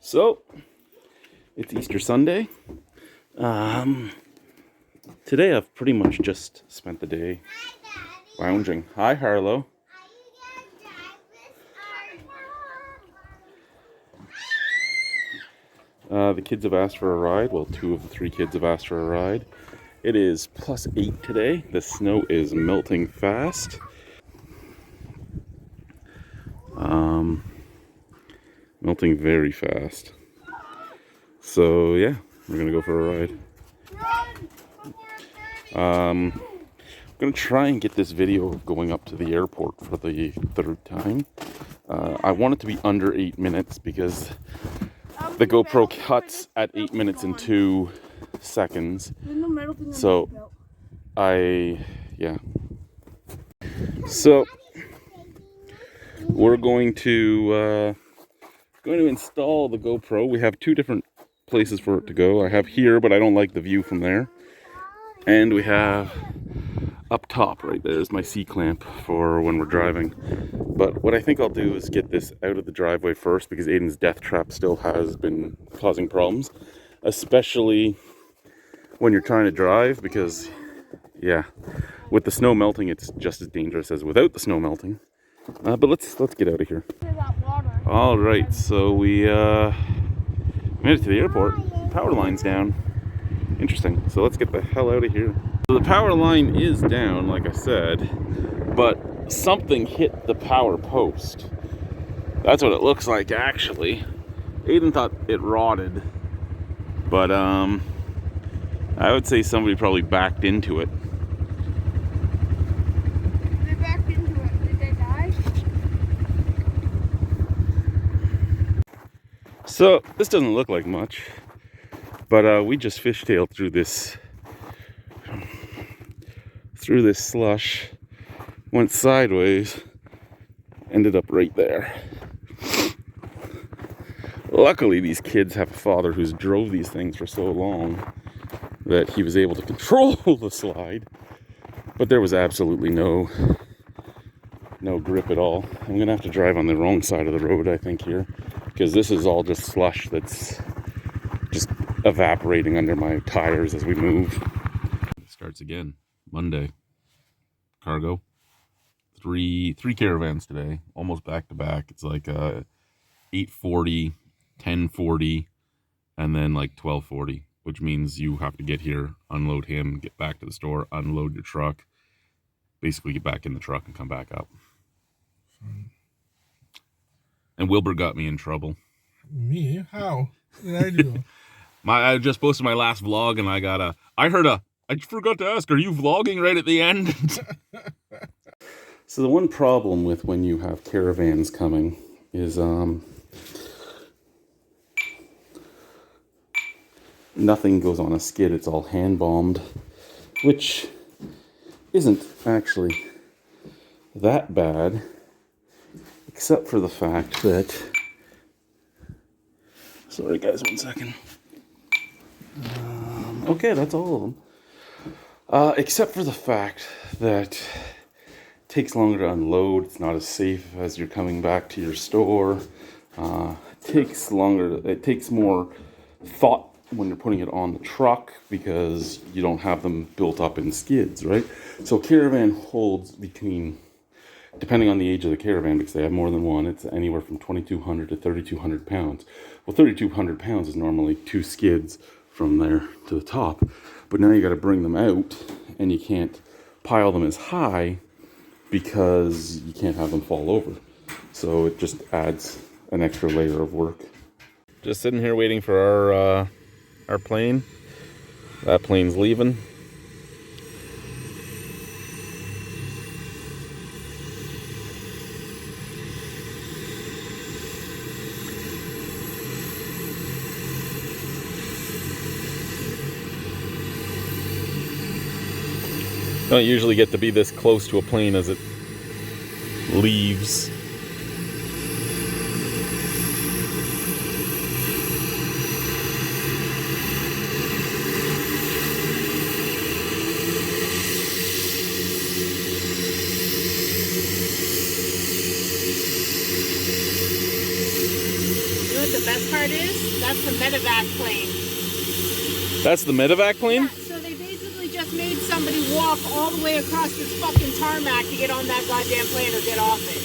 So, it's Easter Sunday. Today I've pretty much just spent the day lounging. Hi, Harlow. The kids have asked for a ride. Well, 2 of the 3 kids have asked for a ride. It is +8 today. The snow is melting fast. Melting very fast. So yeah, we're gonna go for a ride. I'm gonna try and get this video of going up to the airport for the 3rd time. I want it to be under 8 minutes because the GoPro cuts at 8 minutes and 2 seconds. So So we're going to install the GoPro. We have 2 different places for it to go. I have here, but I don't like the view from there. And we have up top right there's my C-clamp for when we're driving. But what I think I'll do is get this out of the driveway first because Aiden's death trap still has been causing problems, especially when you're trying to drive because, yeah, with the snow melting, it's just as dangerous as without the snow melting. But let's get out of here. All right, so we made it to the airport. Power line's down. Interesting. So let's get the hell out of here. So the power line is down, like I said, but something hit the power post. That's what it looks like, actually. Aiden thought it rotted, but I would say somebody probably backed into it. They backed into it. Did they die? So this doesn't look like much, but we just fishtailed through this slush, went sideways, ended up right there. Luckily, these kids have a father who's drove these things for so long that he was able to control the slide, but there was absolutely no grip at all. I'm gonna have to drive on the wrong side of the road, I think, here, because this is all just slush that's just evaporating under my tires as we move. It starts again. Monday. Cargo. Three caravans today, almost back to back. It's like 8:40, 10:40, and then like 12:40, which means you have to get here, unload him, get back to the store, unload your truck, basically get back in the truck and come back up. And Wilbur got me in trouble. Me? How? What did I do? I just posted my last vlog and I forgot to ask, are you vlogging right at the end? So the one problem with when you have caravans coming is nothing goes on a skid. It's all hand bombed, which isn't actually that bad, except for the fact that, sorry guys, 1 second. Okay, that's all of them. Except for the fact that it takes longer to unload. It's not as safe as you're coming back to your store. It takes more thought when you're putting it on the truck because you don't have them built up in skids, right? So caravan holds between, depending on the age of the caravan, because they have more than one, it's anywhere from 2,200 to 3,200 pounds. Well, 3,200 pounds is normally 2 skids from there to the top, but now you got to bring them out and you can't pile them as high because you can't have them fall over. So it just adds an extra layer of work. Just sitting here waiting for our plane. That plane's leaving. Don't usually get to be this close to a plane as it leaves. You know what the best part part is? That's the medevac plane. That's the medevac plane? Yeah, so they basically just made somebody walk all the way across this fucking tarmac to get on that goddamn plane or get off it.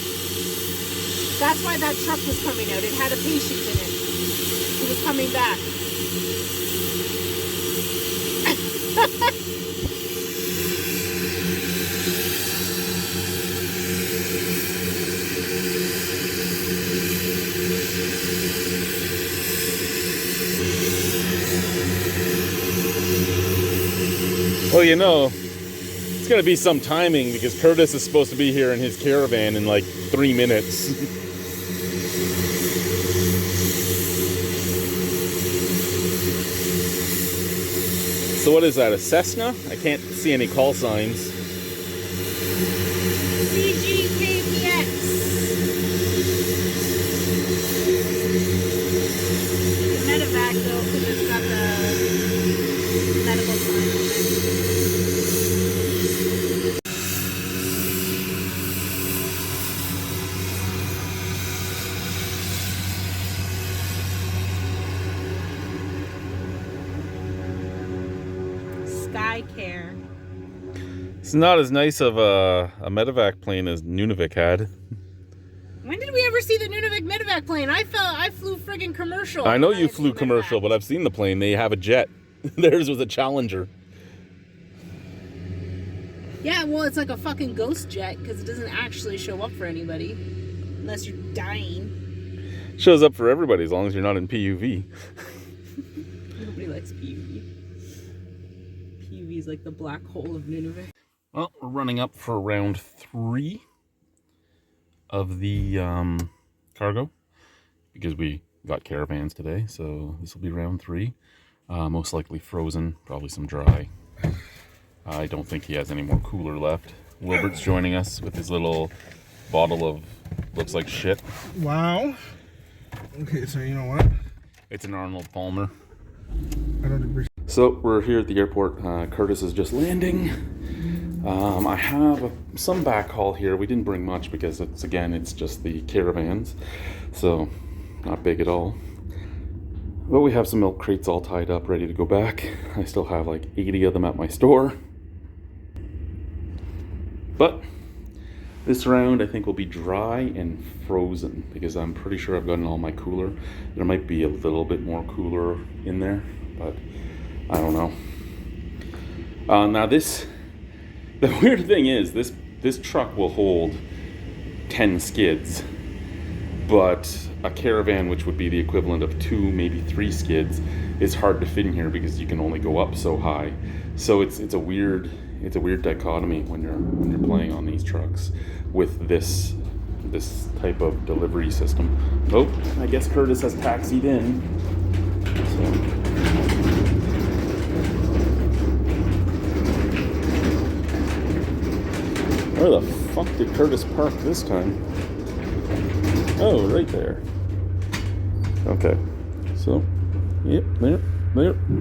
That's why that truck was coming out. It had a patient in it. He was coming back. Well, you know, it's gonna be some timing because Curtis is supposed to be here in his caravan in like 3 minutes. So what is that, a Cessna? I can't see any call signs. CGKPX. The medevac though, because it's got the medical sign on it. SkyCare. It's not as nice of a medevac plane as Nunavik had. When did we ever see the Nunavik medevac plane? I flew friggin' commercial. I know when you had flew seen commercial, medevac. but I've seen the plane. They have a jet. Theirs was a Challenger. Yeah, well, it's like a fucking ghost jet because it doesn't actually show up for anybody unless you're dying. Shows up for everybody as long as you're not in PUV. Nobody likes PUV. PUV is like the black hole of Nunavik. Well, we're running up for round 3 of the cargo because we got caravans today, so this will be round 3. Most likely frozen, probably some dry. I don't think he has any more cooler left. Wilbert's joining us with his little bottle of looks like shit. Wow. Okay, so you know what? It's an Arnold Palmer. I don't appreciate. So we're here at the airport. Curtis is just landing. I have some backhaul here. We didn't bring much because it's just the caravans, so not big at all. But we have some milk crates all tied up, ready to go back. I still have like 80 of them at my store. But this round I think will be dry and frozen because I'm pretty sure I've gotten all my cooler. There might be a little bit more cooler in there, but I don't know. Now the weird thing is this truck will hold 10 skids, but a caravan, which would be the equivalent of 2, maybe 3 skids, is hard to fit in here because you can only go up so high. So it's a weird dichotomy when you're playing on these trucks with this type of delivery system. Oh, I guess Curtis has taxied in. So. Where the fuck did Curtis park this time? Oh, right there. Okay. So, yep, there.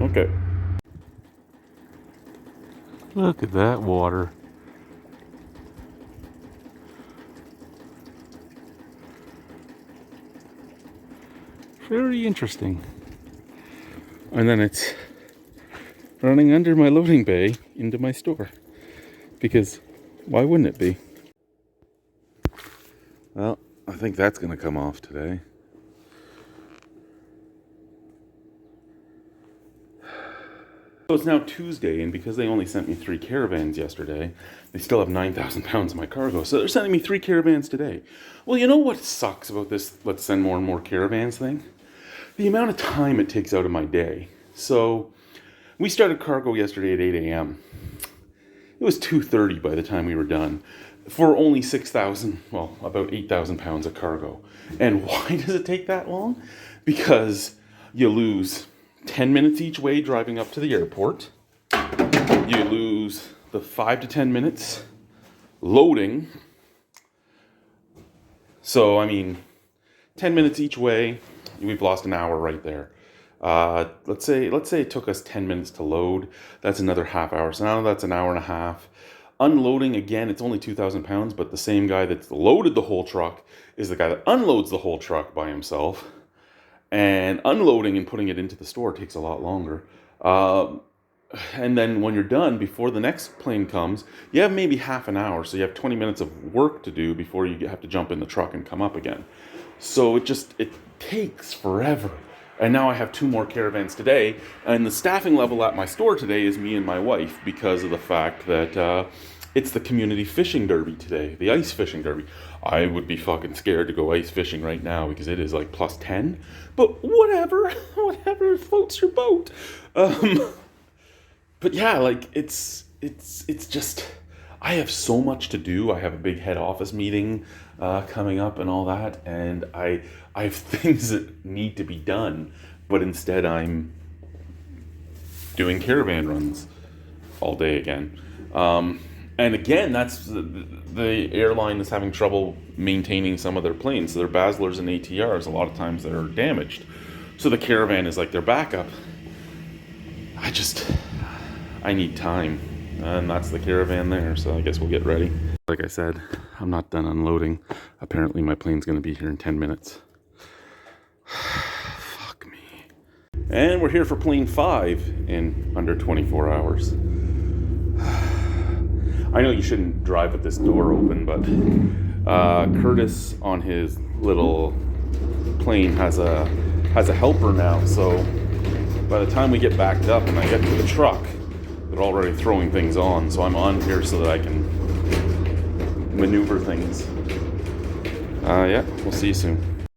Okay. Look at that water. Very interesting. And then it's running under my loading bay into my store. Because why wouldn't it be? Well, I think that's going to come off today. So it's now Tuesday, and because they only sent me 3 caravans yesterday, they still have 9,000 pounds of my cargo. So they're sending me 3 caravans today. Well, you know what sucks about this let's send more and more caravans thing? The amount of time it takes out of my day. So we started cargo yesterday at 8 a.m. It was 2:30 by the time we were done for only 6,000, well, about 8,000 pounds of cargo. And why does it take that long? Because you lose 10 minutes each way driving up to the airport. You lose the 5 to 10 minutes loading. So, I mean, 10 minutes each way, we've lost an hour right there. Let's say it took us 10 minutes to load. That's another half hour. So now that's an hour and a half. Unloading, again, it's only 2,000 pounds, but the same guy that's loaded the whole truck is the guy that unloads the whole truck by himself. And unloading and putting it into the store takes a lot longer. And then when you're done, before the next plane comes, you have maybe half an hour. So you have 20 minutes of work to do before you have to jump in the truck and come up again. So it takes forever. And now I have 2 more caravans today. And the staffing level at my store today is me and my wife, because of the fact that it's the community fishing derby today, the ice fishing derby. I would be fucking scared to go ice fishing right now because it is like plus 10. But whatever floats your boat. But yeah, like it's just, I have so much to do. I have a big head office meeting coming up and all that, and I have things that need to be done, but instead I'm doing caravan runs all day again. And again, that's the airline is having trouble maintaining some of their planes. Their Baslers and ATRs, a lot of times they're damaged. So the caravan is like their backup. I need time. And that's the caravan there, so I guess we'll get ready. Like I said, I'm not done unloading. Apparently my plane's gonna be here in 10 minutes. Fuck me. And we're here for plane 5 in under 24 hours. I know you shouldn't drive with this door open, but Curtis on his little plane has a helper now, so by the time we get backed up and I get to the truck, they're already throwing things on, so I'm on here so that I can maneuver things. Yeah, we'll see you soon.